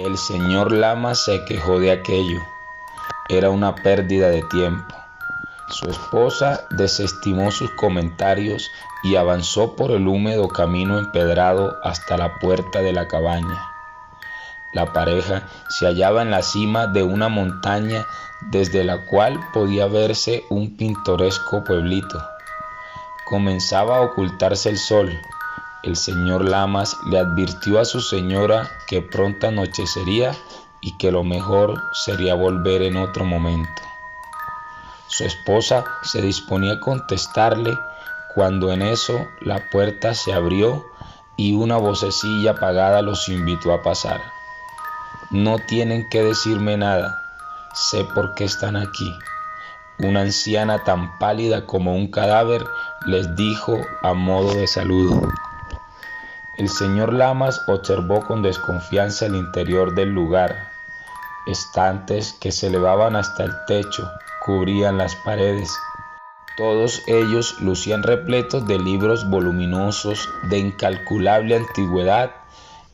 El señor Lama se quejó de aquello. Era una pérdida de tiempo. Su esposa desestimó sus comentarios y avanzó por el húmedo camino empedrado hasta la puerta de la cabaña. La pareja se hallaba en la cima de una montaña desde la cual podía verse un pintoresco pueblito. Comenzaba a ocultarse el sol. El señor Lamas le advirtió a su señora que pronto anochecería y que lo mejor sería volver en otro momento. Su esposa se disponía a contestarle cuando en eso la puerta se abrió y una vocecilla apagada los invitó a pasar. No tienen que decirme nada, sé por qué están aquí. Una anciana tan pálida como un cadáver les dijo a modo de saludo. El señor Lamas observó con desconfianza el interior del lugar. Estantes que se elevaban hasta el techo cubrían las paredes. Todos ellos lucían repletos de libros voluminosos de incalculable antigüedad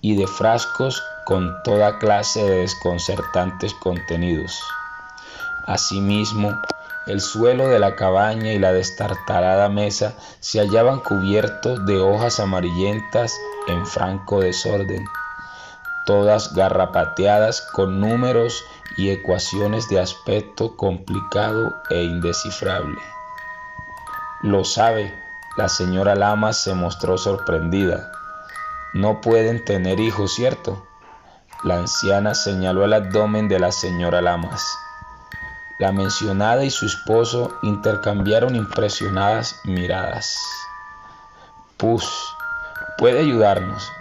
y de frascos con toda clase de desconcertantes contenidos. Asimismo, el suelo de la cabaña y la destartalada mesa se hallaban cubiertos de hojas amarillentas en franco desorden, todas garrapateadas con números y ecuaciones de aspecto complicado e indescifrable. Lo sabe, la señora Lamas se mostró sorprendida. No pueden tener hijos, ¿cierto? La anciana señaló el abdomen de la señora Lamas. La mencionada y su esposo intercambiaron impresionadas miradas. Puss, puede ayudarnos.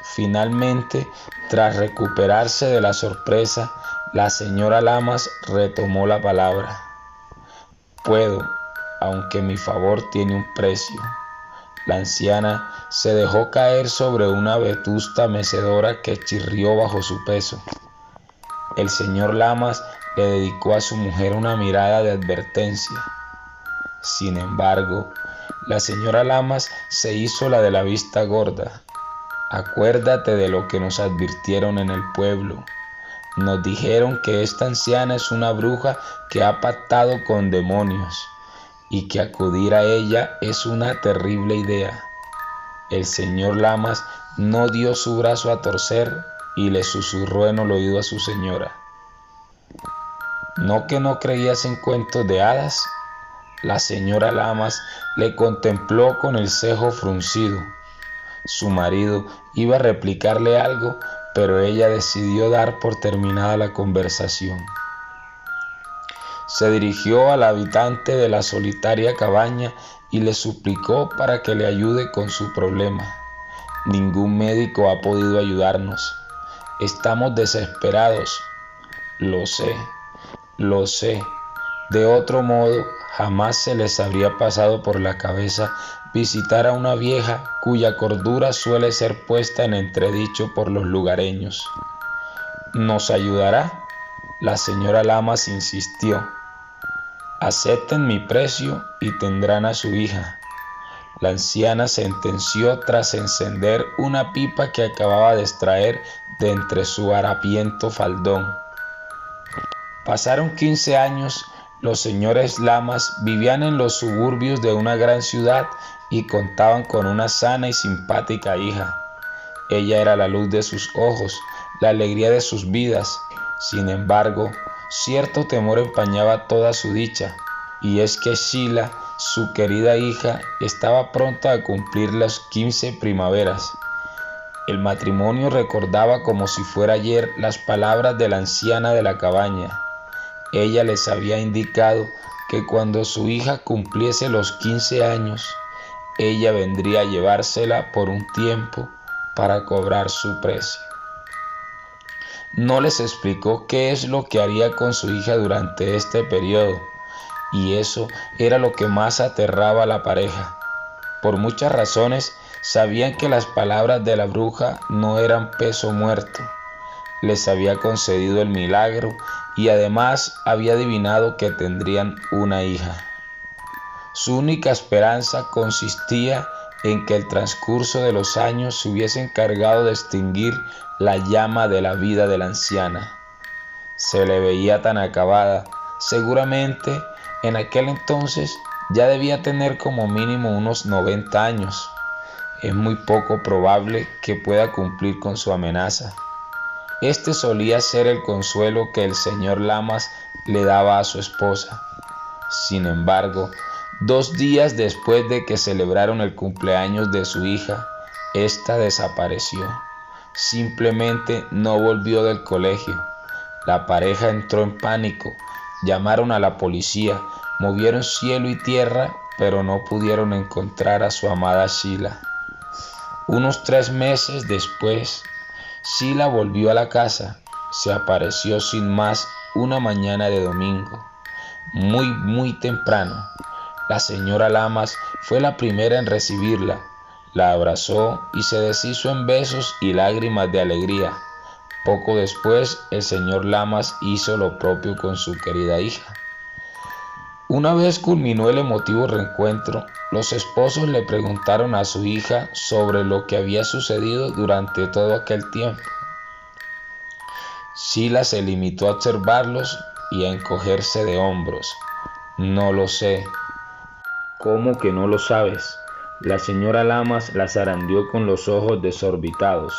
Finalmente, tras recuperarse de la sorpresa, la señora Lamas retomó la palabra. Puedo, aunque mi favor tiene un precio. La anciana se dejó caer sobre una vetusta mecedora que chirrió bajo su peso. El señor Lamas le dedicó a su mujer una mirada de advertencia. Sin embargo, la señora Lamas se hizo la de la vista gorda. Acuérdate de lo que nos advirtieron en el pueblo. Nos dijeron que esta anciana es una bruja que ha pactado con demonios y que acudir a ella es una terrible idea. El señor Lamas no dio su brazo a torcer y le susurró en el oído a su señora. ¿No que no creías en cuentos de hadas? La señora Lamas le contempló con el cejo fruncido. Su marido iba a replicarle algo, pero ella decidió dar por terminada la conversación. Se dirigió al habitante de la solitaria cabaña y le suplicó para que le ayude con su problema. Ningún médico ha podido ayudarnos. Estamos desesperados. Lo sé. De otro modo, jamás se les habría pasado por la cabeza visitar a una vieja cuya cordura suele ser puesta en entredicho por los lugareños. ¿Nos ayudará? La señora Lamas insistió. Acepten mi precio y tendrán a su hija. La anciana sentenció tras encender una pipa que acababa de extraer de entre su harapiento faldón. Pasaron 15 años, los señores Lamas vivían en los suburbios de una gran ciudad y contaban con una sana y simpática hija. Ella era la luz de sus ojos, la alegría de sus vidas. Sin embargo, cierto temor empañaba toda su dicha, y es que Sheila, su querida hija, estaba pronta a cumplir las 15 primaveras. El matrimonio recordaba como si fuera ayer las palabras de la anciana de la cabaña. Ella les había indicado que cuando su hija cumpliese los 15 años, ella vendría a llevársela por un tiempo para cobrar su precio. No les explicó qué es lo que haría con su hija durante este periodo, y eso era lo que más aterraba a la pareja. Por muchas razones, sabían que las palabras de la bruja no eran peso muerto. Les había concedido el milagro y además había adivinado que tendrían una hija. Su única esperanza consistía en que el transcurso de los años se hubiese encargado de extinguir la llama de la vida de la anciana. Se le veía tan acabada. Seguramente en aquel entonces ya debía tener como mínimo unos 90 años. Es muy poco probable que pueda cumplir con su amenaza. Este solía ser el consuelo que el señor Lamas le daba a su esposa. Sin embargo, 2 días después de que celebraron el cumpleaños de su hija, ésta desapareció. Simplemente no volvió del colegio. La pareja entró en pánico. Llamaron a la policía, movieron cielo y tierra, pero no pudieron encontrar a su amada Sheila. Unos 3 meses después, Sheila volvió a la casa. Se apareció sin más una mañana de domingo, muy temprano. La señora Lamas fue la primera en recibirla. La abrazó y se deshizo en besos y lágrimas de alegría. Poco después, el señor Lamas hizo lo propio con su querida hija. Una vez culminó el emotivo reencuentro, los esposos le preguntaron a su hija sobre lo que había sucedido durante todo aquel tiempo. Sheila se limitó a observarlos y a encogerse de hombros. No lo sé. ¿Cómo que no lo sabes? La señora Lamas la zarandeó con los ojos desorbitados.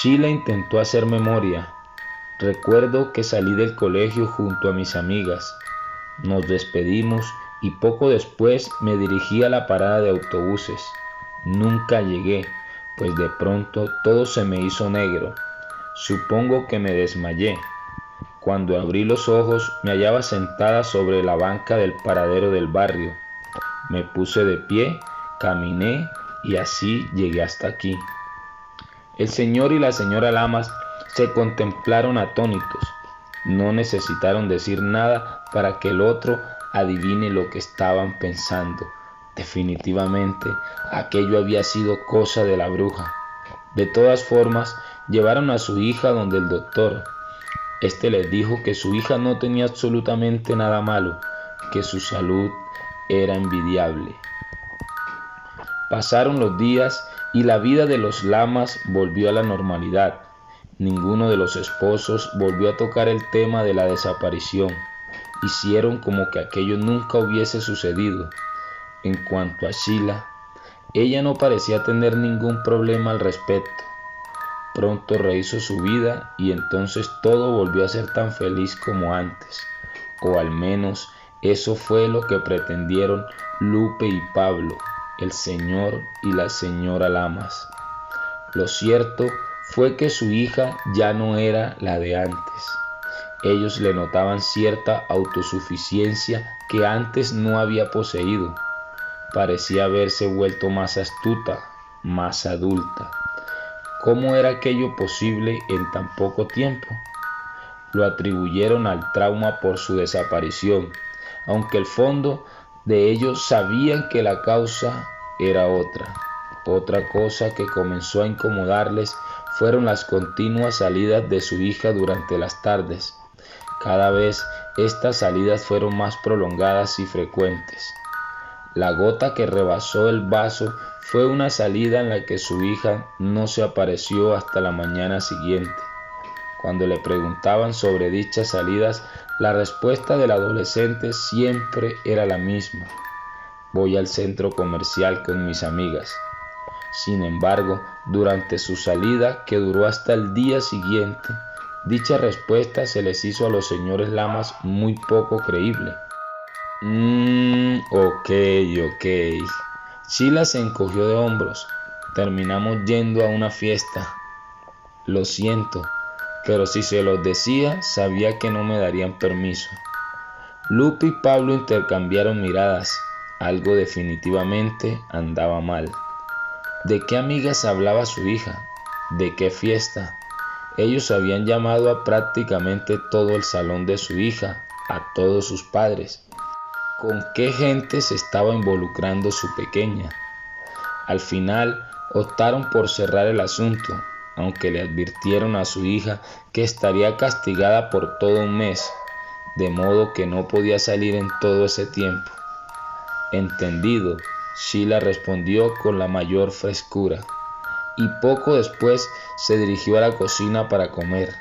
Sheila intentó hacer memoria. Recuerdo que salí del colegio junto a mis amigas. Nos despedimos y poco después me dirigí a la parada de autobuses. Nunca llegué, pues de pronto todo se me hizo negro. Supongo que me desmayé. Cuando abrí los ojos me hallaba sentada sobre la banca del paradero del barrio. Me puse de pie, caminé y así llegué hasta aquí. El señor y la señora Lamas se contemplaron atónitos. No necesitaron decir nada para que el otro adivine lo que estaban pensando. Definitivamente, aquello había sido cosa de la bruja. De todas formas, llevaron a su hija donde el doctor. Este les dijo que su hija no tenía absolutamente nada malo, que su salud era envidiable. Pasaron los días y la vida de los Lamas volvió a la normalidad. Ninguno de los esposos volvió a tocar el tema de la desaparición. Hicieron como que aquello nunca hubiese sucedido. En cuanto a Sheila, ella no parecía tener ningún problema al respecto. Pronto rehizo su vida y entonces todo volvió a ser tan feliz como antes. O al menos eso fue lo que pretendieron Lupe y Pablo, el señor y la señora Lamas. Lo cierto fue que su hija ya no era la de antes. Ellos le notaban cierta autosuficiencia que antes no había poseído. Parecía haberse vuelto más astuta, más adulta. ¿Cómo era aquello posible en tan poco tiempo? Lo atribuyeron al trauma por su desaparición, aunque el fondo de ellos sabían que la causa era otra. Otra cosa que comenzó a incomodarles fueron las continuas salidas de su hija durante las tardes. Cada vez estas salidas fueron más prolongadas y frecuentes. La gota que rebasó el vaso fue una salida en la que su hija no se apareció hasta la mañana siguiente. Cuando le preguntaban sobre dichas salidas, la respuesta del adolescente siempre era la misma: voy al centro comercial con mis amigas. Sin embargo, durante su salida, que duró hasta el día siguiente, dicha respuesta se les hizo a los señores Lamas muy poco creíble. Ok. Sheila se encogió de hombros. Terminamos yendo a una fiesta. Lo siento, pero si se los decía, sabía que no me darían permiso. Lupe y Pablo intercambiaron miradas. Algo definitivamente andaba mal. ¿De qué amigas hablaba su hija? ¿De qué fiesta? Ellos habían llamado a prácticamente todo el salón de su hija, a todos sus padres. ¿Con qué gente se estaba involucrando su pequeña? Al final optaron por cerrar el asunto, aunque le advirtieron a su hija que estaría castigada por todo un mes, de modo que no podía salir en todo ese tiempo. Entendido, Sheila respondió con la mayor frescura. y poco después se dirigió a la cocina para comer.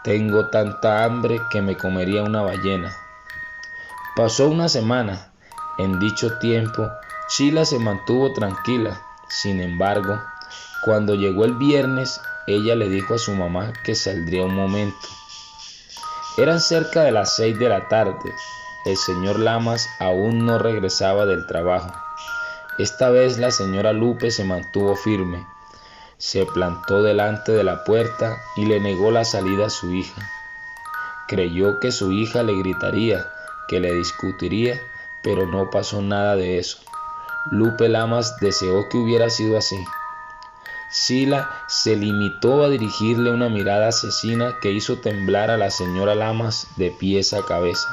Tengo tanta hambre que me comería una ballena. Pasó una semana. En dicho tiempo, Sheila se mantuvo tranquila. Sin embargo, cuando llegó el viernes, ella le dijo a su mamá que saldría un momento. Eran cerca de las 6 de la tarde. El señor Lamas aún no regresaba del trabajo. Esta vez la señora Lupe se mantuvo firme. Se plantó delante de la puerta y le negó la salida a su hija. Creyó que su hija le gritaría, que le discutiría, pero no pasó nada de eso. Lupe Lamas deseó que hubiera sido así. Sheila se limitó a dirigirle una mirada asesina que hizo temblar a la señora Lamas de pies a cabeza.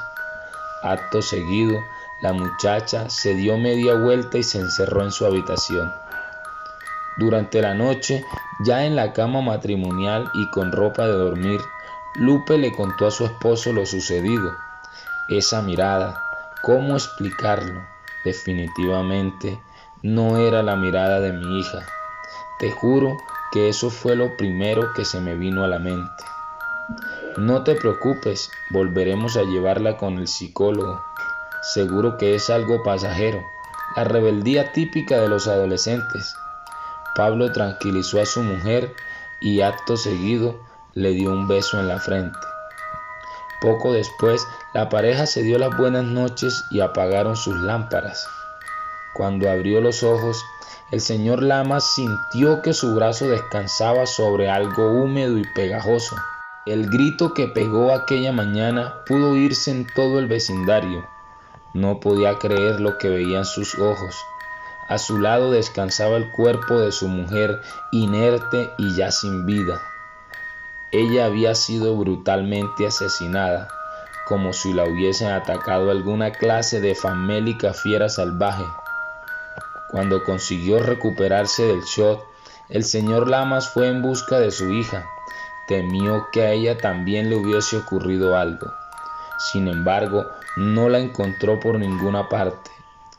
Acto seguido, la muchacha se dio media vuelta y se encerró en su habitación. Durante la noche, ya en la cama matrimonial y con ropa de dormir, Lupe le contó a su esposo lo sucedido. Esa mirada, ¿cómo explicarlo? Definitivamente no era la mirada de mi hija. Te juro que eso fue lo primero que se me vino a la mente. No te preocupes, volveremos a llevarla con el psicólogo. Seguro que es algo pasajero, la rebeldía típica de los adolescentes. Pablo tranquilizó a su mujer y acto seguido le dio un beso en la frente. Poco después, la pareja se dio las buenas noches y apagaron sus lámparas. Cuando abrió los ojos, el señor Lamas sintió que su brazo descansaba sobre algo húmedo y pegajoso. El grito que pegó aquella mañana pudo oírse en todo el vecindario. No podía creer lo que veían sus ojos. A su lado descansaba el cuerpo de su mujer, inerte y ya sin vida. Ella había sido brutalmente asesinada, como si la hubiesen atacado alguna clase de famélica fiera salvaje. Cuando consiguió recuperarse del shock, el señor Lamas fue en busca de su hija. Temió que a ella también le hubiese ocurrido algo. Sin embargo, no la encontró por ninguna parte.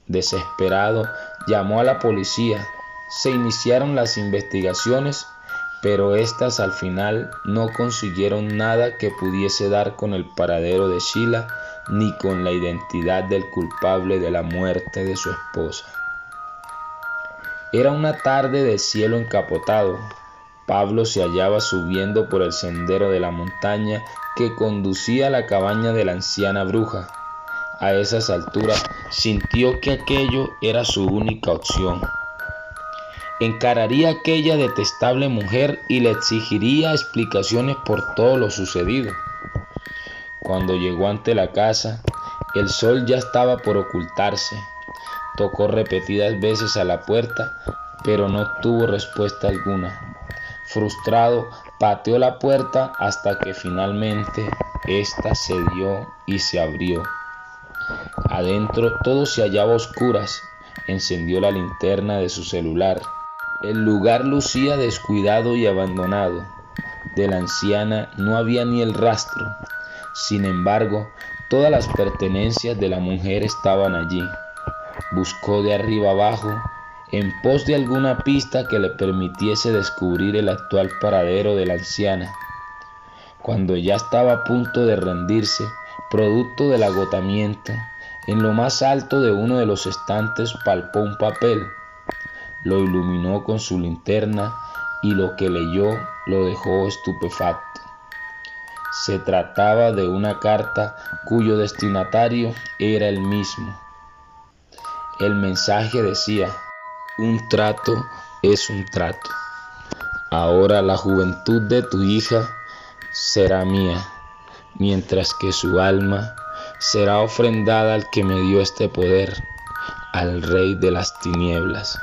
Desesperado, llamó a la policía. Se iniciaron las investigaciones, pero éstas al final no consiguieron nada que pudiese dar con el paradero de Sheila ni con la identidad del culpable de la muerte de su esposa. Era una tarde de cielo encapotado. Pablo se hallaba subiendo por el sendero de la montaña que conducía a la cabaña de la anciana bruja. A esas alturas sintió que aquello era su única opción. Encararía a aquella detestable mujer y le exigiría explicaciones por todo lo sucedido. Cuando llegó ante la casa, el sol ya estaba por ocultarse. Tocó repetidas veces a la puerta, pero no tuvo respuesta alguna. Frustrado, pateó la puerta hasta que finalmente ésta cedió y se abrió. Adentro todo se hallaba a oscuras. Encendió la linterna de su celular. El lugar lucía descuidado y abandonado. De la anciana no había ni el rastro. Sin embargo, todas las pertenencias de la mujer estaban allí. Buscó de arriba abajo en pos de alguna pista que le permitiese descubrir el actual paradero de la anciana. Cuando ya estaba a punto de rendirse, producto del agotamiento, en lo más alto de uno de los estantes palpó un papel. Lo iluminó con su linterna y lo que leyó lo dejó estupefacto. Se trataba de una carta cuyo destinatario era el mismo. El mensaje decía: un trato es un trato. Ahora la juventud de tu hija será mía, mientras que su alma será ofrendada al que me dio este poder, al Rey de las Tinieblas.